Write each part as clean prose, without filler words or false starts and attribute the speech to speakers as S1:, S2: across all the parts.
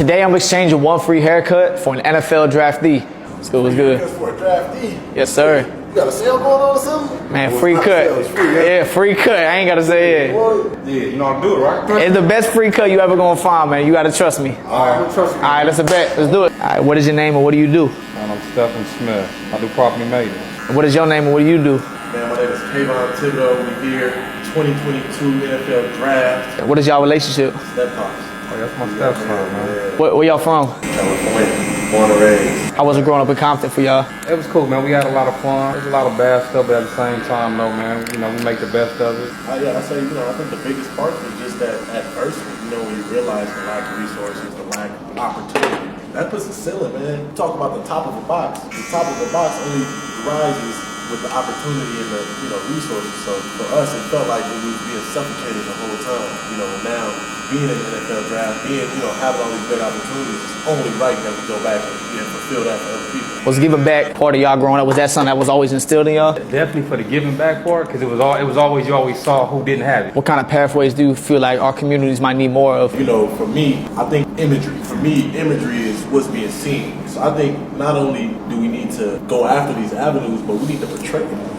S1: Today I'm exchanging one free haircut for an NFL draftee. What's good, what's good?
S2: For a draftee?
S1: Yes, sir.
S2: You got a sale going on or something?
S1: Man, free cut. Yeah, free cut. I ain't got to say it.
S2: Yeah, you know how to do it, right?
S1: It's the best free cut you ever gonna find, man. You gotta trust me.
S2: Alright, trust me.
S1: Alright, let's a bet. Let's do it. Alright, what is your name and what do you do?
S3: I'm Stephen Smith. I do property maintenance.
S1: And what is your name and what do you do?
S2: Man, my name is Kayvon Thibodeau. We're here, 2022 NFL Draft.
S1: What is y'all relationship?
S2: Step Pops.
S3: Oh, that's my stepson, man.
S1: Where y'all from?
S2: California, born and raised.
S1: How was it growing up in Compton for y'all?
S3: It was cool, man. We had a lot of fun. There's a lot of bad stuff, but at the same time, though, man, you know, we make the best of it.
S2: Yeah, I say, you know, I think the biggest part was just that adversity. You know, when you realize the lack of resources, the lack of opportunity, that puts a ceiling, man. You talk about the top of a box. The top of the box only rises with the opportunity and the, you know, resources. So for us, it felt like we were being suffocated the whole time. You know, and now being in the NFL draft, being, you know, having all these great opportunities, it's only right that we go back and fulfill that for other people.
S1: Was giving back part of y'all growing up? Was that something that was always instilled in y'all?
S3: Definitely for the giving back part, because it was always you always saw who didn't have it.
S1: What kind of pathways do you feel like our communities might need more of?
S2: You know, for me, I think imagery. For me, imagery is what's being seen. So I think not only do we need to go after these avenues, but we need to portray them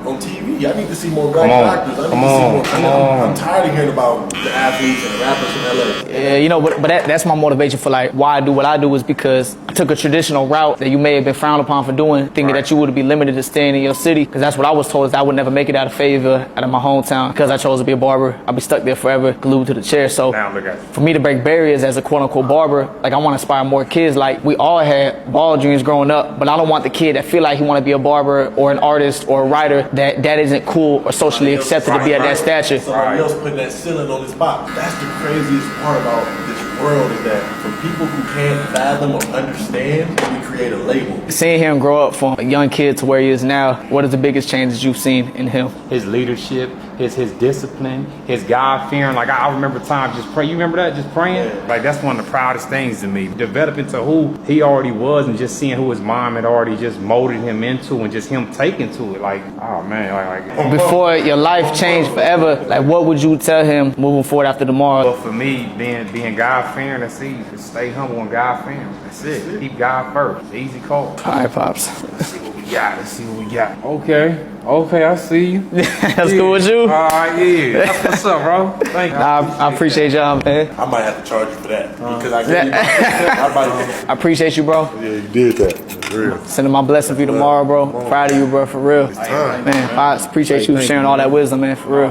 S2: on TV. I need to see more black actors. I need to see more. I'm tired of hearing about the athletes and the rappers from LA.
S1: Yeah, you know, but that's my motivation for like why I do what I do is because I took a traditional route that you may have been frowned upon for doing, thinking that you would be limited to staying in your city. Because that's what I was told, is I would never make it out of Fayetteville, out of my hometown. Because I chose to be a barber, I'd be stuck there forever, glued to the chair. So
S3: Now look at it.
S1: for me to break barriers as a quote unquote barber, like I want to inspire more kids. Like we all had ball dreams growing up, but I don't want the kid that feel like he want to be a barber or an artist or a writer that isn't cool or socially accepted to be at that stature.
S2: Somebody else putting that ceiling on his box. That's the craziest part about this world, is that for people who can't fathom or understand, we create a label.
S1: Seeing him grow up from a young kid to where he is now, what is the biggest changes you've seen in him?
S3: His leadership, his discipline, his God-fearing. Like I remember times just praying. You remember that? Just praying?
S2: Yeah.
S3: Like that's one of the proudest things to me. Developing to who he already was and just seeing who his mom had already just molded him into and just him taking to it. Like, oh man, like
S1: Before your life changed forever, like what would you tell him moving forward after tomorrow?
S3: But for me, being God-fearing, that's easy. Just stay humble and God-fearing. That's it. Keep God first. It's an easy call.
S1: All right, Pops.
S3: Let's see what we got. Let's see what we got. Okay, I see you.
S1: That's cool with you?
S3: All right, yeah. That's what's up, bro. Thank you.
S1: I appreciate y'all, man.
S2: I might have to charge you for that because I gave you
S1: I appreciate you, bro.
S2: Yeah, you did that. For real.
S1: Sending my blessing for you tomorrow, bro. Proud of you, bro, for real.
S2: Time.
S1: Man, Pops, appreciate you sharing all that wisdom, man, for real.